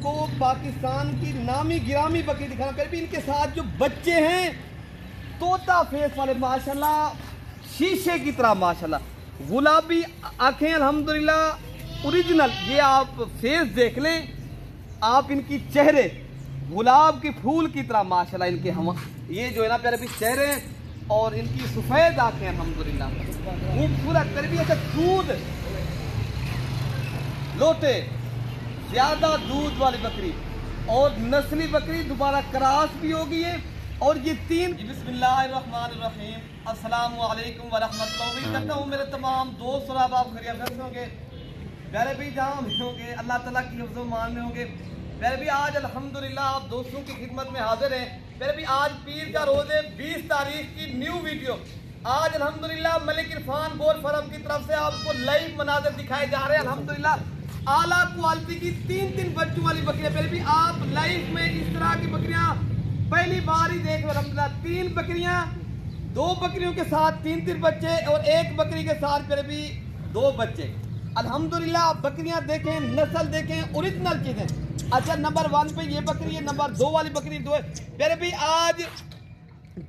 आपको पाकिस्तान की नामी गिरामी बकरी दिखाना। फिर भी इनके साथ जो बच्चे हैं तोता फेस वाले माशाल्लाह, शीशे की तरह माशाल्लाह, गुलाबी आंखें अल्हम्दुलिल्लाह ओरिजिनल। ये आप फेस देख लें, आप इनकी चेहरे गुलाब के फूल की तरह माशाल्लाह इनके हम ये जो है ना प्यारे भी चेहरे और इनकी सफेद आंखें अल्हम्दुलिल्लाह खूबसूरत। फिर भी ऐसा दूध लोटे ज्यादा दूध वाली बकरी और नस्ली बकरी दोबारा क्रॉस भी होगी है। और ये तीन बिस्मिल्लाहिर्रहमानिर्रहीम अस्सलामु अलैकुम वरहमतुल्लाहि। उम्मीद करता हूँ मेरे तमाम दोस्त और आप खैरियत से होंगे, प्यारे भी जहाँ भी होंगे अल्लाह ताला की हिफ्ज़ मान में होंगे। प्यारे भी आज अल्हम्दुलिल्लाह आप दोस्तों की खिदमत में हाजिर हैं। प्यारे भी आज पीर का रोज़ है, 20 तारीख की न्यू वीडियो। आज अल्हम्दुलिल्लाह मलिक इरफान गोल्ड फार्म की तरफ से आपको लाइव मनाज़र दिखाए जा रहे हैं। अल्हम्दुलिल्लाह आला क्वालिटी की तीन बच्चों वाली बकरियां। फिर भी आप लाइव में इस तरह की बकरियां पहली बार ही देख रहे हैं। 3 बकरियां, 2 बकरियों के साथ 3 बच्चे और 1 बकरी के साथ फिर भी 2 बच्चे। अल्हम्दुलिल्लाह बकरियां देखें, नस्ल देखें, ओरिजिनल चीजें। अच्छा नंबर 1 पे ये बकरी है, नंबर 2 वाली बकरी 2 है। फिर भी आज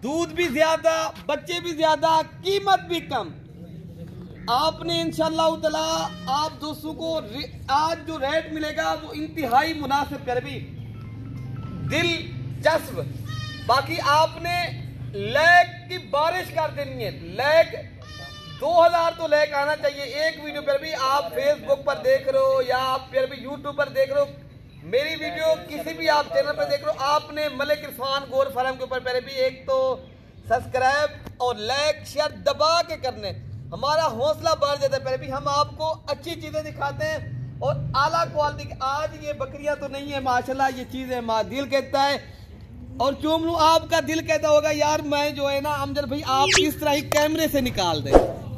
दूध भी ज्यादा, बच्चे भी ज्यादा, कीमत भी कम। आपने इंशाअल्लाह ताला आप दोस्तों को आज जो रेट मिलेगा वो इंतहाई मुनासिब, कर भी दिलचस्प। बाकी आपने लैग की बारिश कर देनी है, लैग 2000 तो लैग आना चाहिए एक वीडियो पर भी। आप फेसबुक पर देख रहे हो या आप फिर भी यूट्यूब पर देख रहे हो, मेरी वीडियो किसी भी आप चैनल पर देख रहे हो, आपने मलिक इरफान गोल्ड फार्म के ऊपर पहले भी एक तो सब्सक्राइब और लाइक शेयर दबा के करने, हमारा हौसला बढ़ जाता है। पहले भी हम आपको अच्छी चीजें दिखाते हैं और आला क्वालिटी की। आज ये बकरियां तो नहीं है माशाल्लाह, ये चीजें माँ दिल कहता है और चुमलू आपका दिल कहता होगा यार मैं जो है ना अमजद भाई आप इस तरह ही कैमरे से निकाल दें।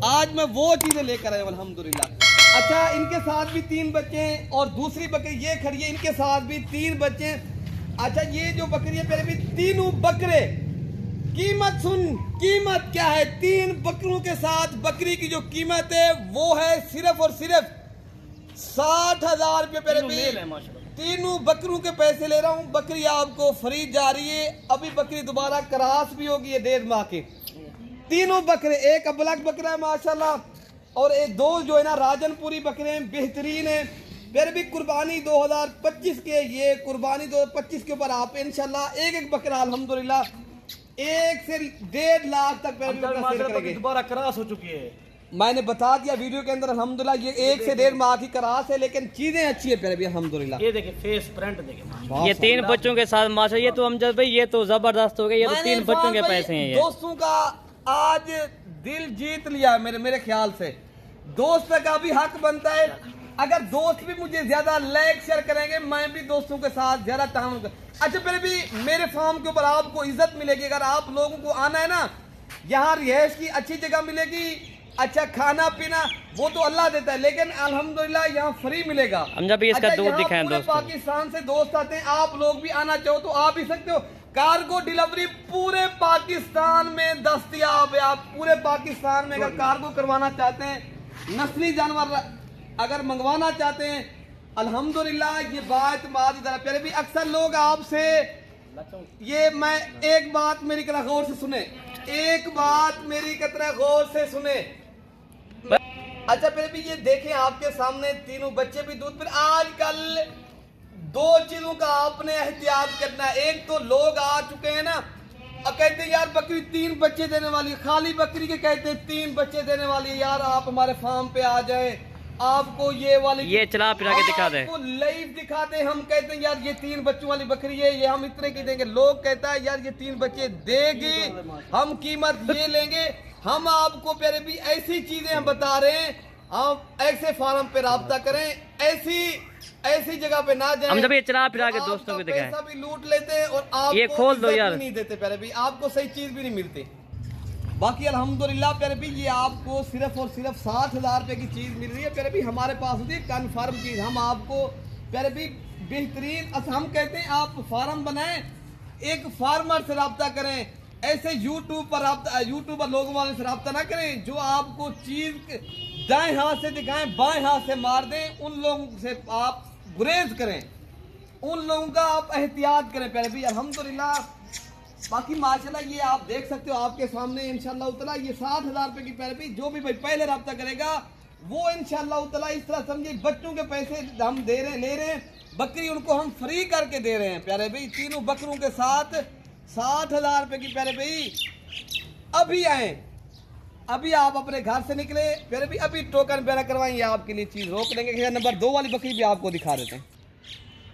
आज मैं वो चीजें लेकर आया अल्हम्दुलिल्लाह। अच्छा इनके साथ भी 3 बच्चे हैं और दूसरी बकरी ये खड़ी है, इनके साथ भी 3 बच्चे हैं। अच्छा ये जो बकरी है पहले भी तीनों बकरे, कीमत सुन, कीमत क्या है? 3 बकरों के साथ बकरी की जो कीमत है वो है सिर्फ और सिर्फ 60,000 रुपये। पहले भी तीनों बकरों के पैसे ले रहा हूँ, बकरी आपको फ्री जा रही है। अभी बकरी दोबारा क्रॉस भी होगी, 1.5 माह की। तीनों बकरे, एक अबलग बकरा है माशाल्लाह और 2 जो है ना राजनपुरी बकरे हैं, बेहतरीन है। फिर भी कुर्बानी 2025 के, ये कुर्बानी 2025 के ऊपर आप इंशाल्लाह एक बकरा अल्हम्दुलिल्लाह 1 से 1.5 लाख तक दोबारा क्रॉस हो चुकी है। मैंने बता दिया वीडियो के अंदर अल्हम्दुलिल्लाह ये 1 से 1.5 माह की क्रॉस है, लेकिन चीजें अच्छी है फिर भी अल्हम्दुलिल्लाह। ये देखिए फेस प्रिंट देखिए, ये 3 बच्चों के साथ माशा, ये तो अमजद भाई ये तो जबरदस्त हो गया। ये तो 3 बच्चों के पैसे हैं। दोस्तों का आज दिल जीत लिया मेरे ख्याल से। दोस्त का भी हक बनता है, अगर दोस्त भी मुझे ज्यादा लाइक शेयर करेंगे मैं भी दोस्तों के साथ ज्यादा ताउन कर। अच्छा फिर भी मेरे फार्म के ऊपर आपको इज्जत मिलेगी। अगर आप लोगों को आना है ना, यहाँ रिहाइश की अच्छी जगह मिलेगी, अच्छा खाना पीना वो तो अल्लाह देता है, लेकिन अल्हम्दुलिल्लाह यहाँ फ्री मिलेगा। इसका दूध दिखाएं दोस्तों। पाकिस्तान से दोस्त आते हैं, आप लोग भी आना चाहो तो आ भी सकते हो। कार्गो डिलीवरी पूरे पाकिस्तान में दस्तयाब है। आप पूरे पाकिस्तान में अगर कार्गो करवाना चाहते हैं, नस्ली जानवर अगर मंगवाना चाहते हैं, अल्हम्दुलिल्लाह ये बात माद इधर। प्यारे भी अक्सर लोग आपसे ये, मैं एक बात मेरी तरह गौर से सुने, एक बात मेरी तरह गौर से सुने। अच्छा फिर भी ये देखें आपके सामने तीनों बच्चे भी दूध पर। आजकल 2 चीजों का आपने एहतियात करना है। एक तो लोग आ चुके हैं ना कहते हैं यार बकरी 3 बच्चे देने वाली, खाली बकरी के कहते हैं 3 बच्चे देने वाली, यार आप हमारे फार्म पे आ जाए, आपको ये वाली ये चला फिरा के दिखा दे, लाइव दिखाते हैं। हम कहते हैं यार ये 3 बच्चों वाली बकरी है, ये हम इतने की देंगे। लोग कहता है यार ये 3 बच्चे देगी, हम कीमत ये लेंगे। हम आपको प्यारे भी ऐसी चीजें हम बता रहे हैं, आप ऐसे फार्म पे राब्ता करें, ऐसी जगह पे ना जाएं। हम जब ये चला फिरा के दोस्तों को दिखाएं, पैसा भी लूट लेते हैं और आप ये खोल दो यार, नहीं देते प्यारे भी, आपको सही चीज भी नहीं मिलती। बाकी अल्हम्दुलिल्लाह प्यारे भी ये आपको सिर्फ और सिर्फ 60,000 रुपए की चीज मिल रही है। प्यारे भी हमारे पास होती है कन्फर्म चीज, हम आपको प्यारे भी बेहतरीन। हम कहते हैं आप फार्म बनाएं, एक फार्मर से रब्ता करें, ऐसे यूट्यूब पर लोगों वाले से रब्ता ना करें जो आपको चीज दाएं हाथ से दिखाएं बाएं हाथ से मार दें, उन लोगों से आप गुरेज करें। उन लोगों का आप एहतियात करें प्यारे भाई। अल्हम्दुलिल्लाह बाकी माशाल्लाह ये आप देख सकते हो आपके सामने इंशाल्लाह उतला ये 60,000 रुपए की प्यारे भाई। जो भी भाई पहले रब्ता करेगा वो इंशाल्लाह उतला इस तरह समझिए बच्चों के पैसे हम दे रहे ले रहे हैं, बकरी उनको हम फ्री करके दे रहे हैं प्यारे भाई। तीनों बकरों के साथ 60,000 रुपए की प्यारे भाई। अभी आए, अभी आप अपने घर से निकले प्यारे भाई, अभी टोकन बेरा करवाएंगे आपके लिए चीज रोक लेंगे। नंबर 2 वाली बकरी भी आपको दिखा देते हैं।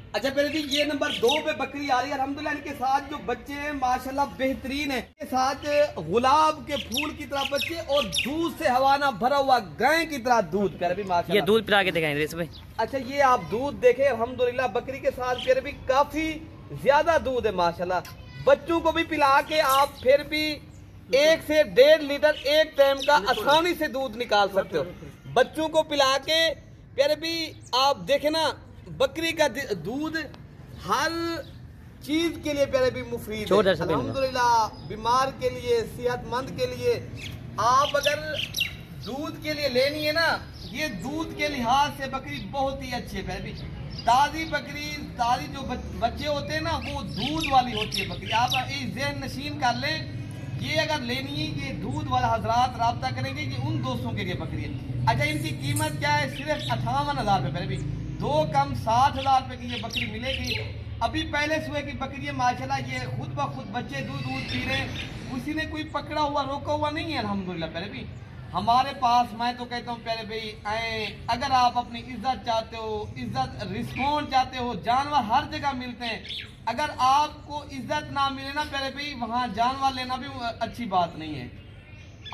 अच्छा प्यारे भाई ये नंबर 2 पे बकरी आ रही है अल्हम्दुलिल्लाह। इनके साथ जो बच्चे हैं माशाल्लाह बेहतरीन है, इनके साथ गुलाब के फूल की तरह बच्चे और दूध से हवाना भरा हुआ गाय की तरह दूध प्यारे भाई माशाल्लाह। ये दूध पिला के दिखाएंगे इसमें। अच्छा ये आप दूध देखें अल्हम्दुलिल्लाह बकरी के साथ प्यारे भाई काफी ज्यादा दूध है माशाल्लाह। बच्चों को भी पिला के आप फिर भी 1 से 1.5 लीटर एक टाइम का आसानी से दूध निकाल सकते हो। बच्चों को पिला के प्यारे भी आप देखें ना बकरी का दूध हर चीज के लिए प्यारे भी मुफीद है अल्हम्दुलिल्लाह। बीमार के लिए, सेहतमंद के लिए, आप अगर दूध के लिए लेनी है ना, ये दूध के लिहाज से बकरी बहुत ही अच्छी है प्यारे भी। ताजी बकरी, ताजी जो बच्चे होते हैं ना वो दूध वाली होती है बकरी। आप ज़हन नशीन कर लें ये अगर लेनी है ये दूध वाला हजरात राब्ता करेंगे कि उन दोस्तों के लिए बकरी है। अच्छा इनकी कीमत क्या है? सिर्फ 58,000 रुपये भी, 2 कम 60,000 रुपये की ये बकरी मिलेगी। अभी पहले सुबह की बकरी है माशाल्लाह। ये खुद ब खुद बच्चे दूध पी रहे, किसी ने कोई पकड़ा हुआ रोका हुआ नहीं है अल्हम्दुलिल्लाह। पहले भी हमारे पास मैं तो कहता हूँ प्यारे भाई आए, अगर आप अपनी इज्जत चाहते हो, इज्जत रिस्पॉन्ड चाहते हो, जानवर हर जगह मिलते हैं। अगर आपको इज्जत ना मिले ना प्यारे भाई वहाँ जानवर लेना भी अच्छी बात नहीं है।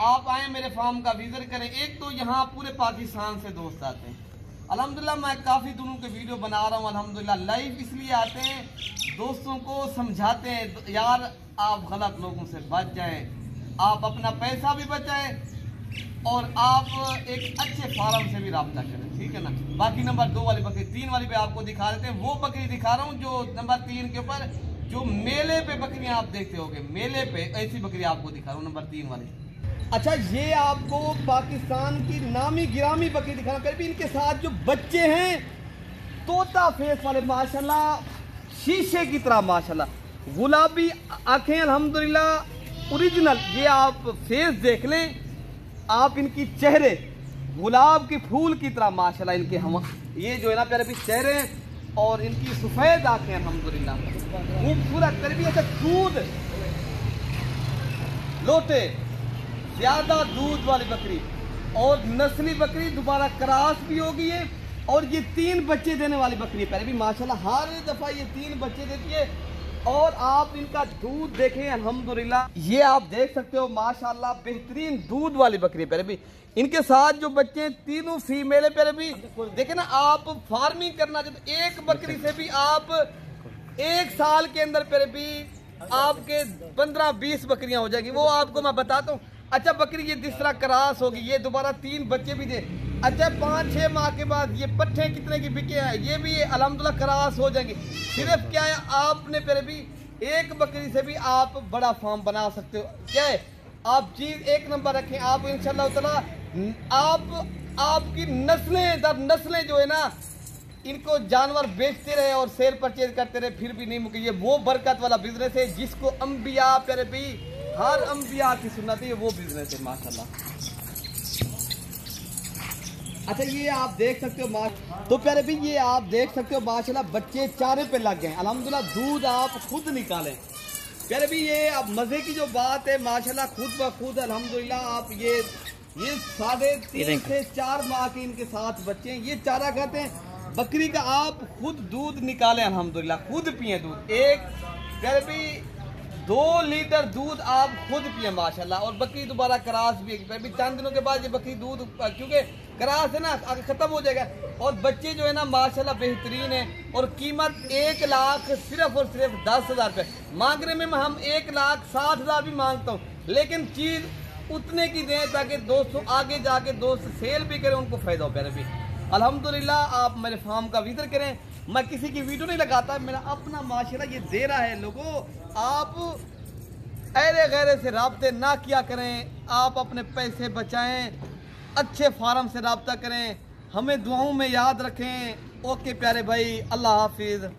आप आए मेरे फार्म का विजिट करें। एक तो यहाँ पूरे पाकिस्तान से दोस्त आते हैं अल्हम्दुलिल्लाह। मैं काफ़ी दिनों के वीडियो बना रहा हूँ अल्हम्दुलिल्लाह। लाइव इसलिए आते हैं, दोस्तों को समझाते हैं यार आप गलत लोगों से बच जाएं, आप अपना पैसा भी बचाएं और आप एक अच्छे फार्म से भी रब्ता करें, ठीक है ना। बाकी नंबर 2 वाली बकरी 3 वाली पे आपको दिखा देते हैं। वो बकरी दिखा रहा हूँ जो नंबर 3 के ऊपर जो मेले पे बकरियां आप देखते होगे, मेले पे ऐसी बकरी आपको दिखा रहा हूँ नंबर 3 वाली। अच्छा ये आपको पाकिस्तान की नामी गिरामी बकरी दिखाना फिर भी। इनके साथ जो बच्चे हैं तोता फेस वाले माशाल्लाह, शीशे की तरह माशाल्लाह, गुलाबी आंखें अल्हम्दुलिल्लाह ओरिजिनल। ये आप फेस देख लें, आप इनकी चेहरे गुलाब के फूल की तरह माशाल्लाह इनके हम ये जो है ना प्यारे भी चेहरे और इनकी सफेद आंखें अल्हम्दुलिल्लाह खूबसूरत कर भी। अच्छा दूध लोटे ज्यादा दूध वाली बकरी और नस्ली बकरी दोबारा क्रॉस भी होगी है और ये 3 बच्चे देने वाली बकरी है प्यारे भी माशाल्लाह। हर दफा ये 3 बच्चे देती है और आप इनका दूध देखें अल्हम्दुलिल्लाह। ये आप देख सकते हो माशाल्लाह बेहतरीन दूध वाली बकरी प्यारे भी। इनके साथ जो बच्चे हैं तीनों फीमेल है प्यारे भी। देखें ना आप फार्मिंग करना चाहते तो एक बकरी से भी आप 1 साल के अंदर प्यारे भी आपके 15-20 बकरियां हो जाएगी, वो आपको मैं बताता हूँ। अच्छा बकरी ये जिस तरह क्रॉस होगी ये दोबारा 3 बच्चे भी दे। अच्छा 5-6 माह के बाद ये पट्ठे कितने की बिके हैं ये भी अल्हम्दुलिल्लाह क्रॉस हो जाएंगे। सिर्फ क्या है आपने फिर भी एक बकरी से भी आप बड़ा फार्म बना सकते हो। क्या है आप चीज एक नंबर रखें, आप इंशाल्लाह ताला आप आपकी नस्लें दर नस्लें जो है ना इनको जानवर बेचते रहे और सेल परचेज करते रहे फिर भी नहीं मुके। ये वो बरकत वाला बिजनेस है जिसको अंबिया प्यारे भी हर अंबिया की सुन्नत है, वो बिजनेस है माशाल्लाह। अच्छा ये आप देख सकते हो तो प्यारे भी ये आप देख सकते हो माशाल्लाह बच्चे चारे पे लग गए अल्हम्दुलिल्लाह। दूध आप खुद निकालें प्यारे भी। ये अब मजे की जो बात है माशाल्लाह खुद ब खुद अल्हम्दुलिल्लाह आप ये 3.5 से 4 माह के इनके साथ बच्चे हैं। ये चारा खाते हैं बकरी का, आप खुद दूध निकालें अल्हम्दुलिल्लाह, खुद पिए दूध। एक प्यारे भी 2 लीटर दूध आप खुद पिए माशाल्लाह। और बकरी दोबारा क्रॉस भी है, चंद दिनों के बाद ये बकरी दूध क्योंकि क्रॉस है ना आगे खत्म हो जाएगा। और बच्चे जो है ना माशाल्लाह बेहतरीन है और कीमत 1 लाख सिर्फ और सिर्फ 10,000 रुपये मांगने में हम 1,60,000 भी मांगता हूँ, लेकिन चीज उतने की दें ताकि दोस्तों आगे जाके दोस्त सेल भी करें, उनको फायदा हो प्यारे भी। अल्हम्दुलिल्लाह आप मेरे फार्म का विजिट करें। मैं किसी की वीडियो नहीं लगाता, मेरा अपना माशरा ये दे रहा है लोगों। आप ऐरे गैरे से राब्ते ना किया करें, आप अपने पैसे बचाएं, अच्छे फार्म से राब्ता करें, हमें दुआओं में याद रखें। ओके प्यारे भाई, अल्लाह हाफिज।